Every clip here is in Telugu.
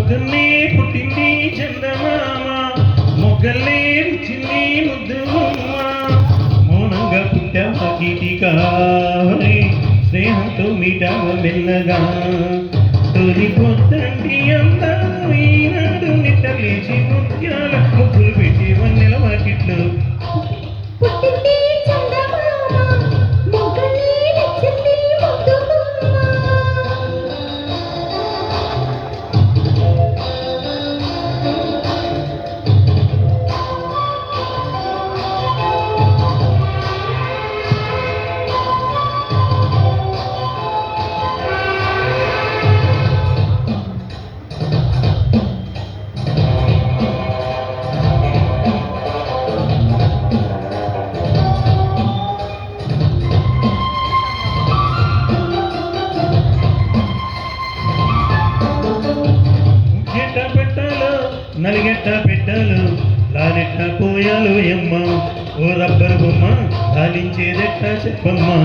పొద్దున్నే పుట్టింది చందమామ, మొగ్గల్లే చిన్ని ముద్దు మౌనంగా పుట్టావ గీతికా, స్నేహంతో మీటావ మెల్లగా. తొలి పొద్దంటి అందాలు ఈనాడు నిట్టలేచి ముత్యాల ముగ్గులు పెట్టి వన్నెల వాకిట్లు. నలిగెట్ట పెట్టాలు లాలెట్ట పోయాలు ఎమ్మ, ఓ రబ్బరు బొమ్మ లాలించేదెట్ట చెప్పమ్మా.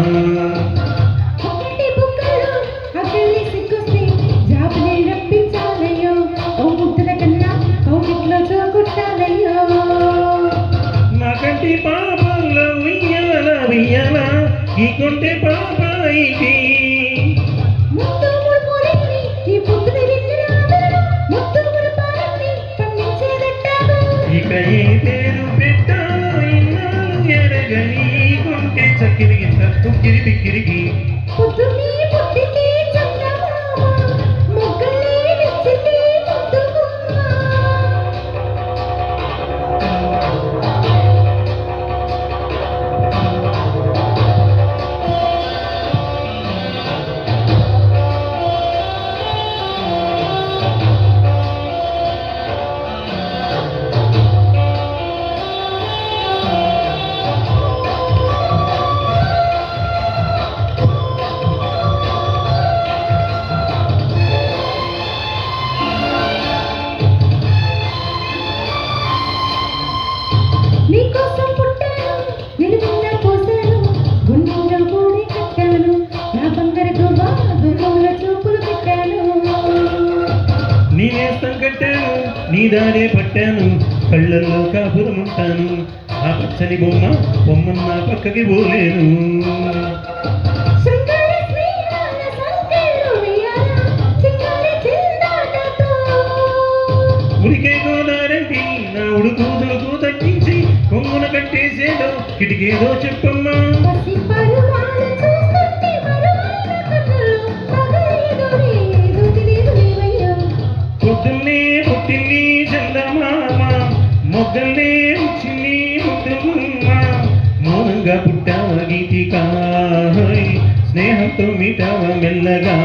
నాకంటి పాపల్లో ఉయ్యాల ఉయ్యాల ఈ కొంటే పాపాయికి. ఇక ఏ పేరు పెట్టాలో ఇన్నాళ్ళు ఎరగని కొంటే చక్కిరికి తక్కుకిరి బిక్కిరికి. నేనేస్తం కట్టాను నీ దారే పట్టాను, కళ్ళల్లో కాపురముంటాను. ఆ పచ్చని బొమ్మన్న పక్కకి పోలేను. ఉడికే గోదారంటి నా ఉడుకు దుడుకు తగ్గించి కొమ్మున కట్టేసేదో కిటికేదో చెప్పమ్మా. పొద్దున్నే పుట్టింది చందమామ, మొగ్గల్లే చిన్ని ముద్దుమ్మ మౌనంగా పుట్టావ గీతికా, స్నేహంతో మీటావ మెల్లగా.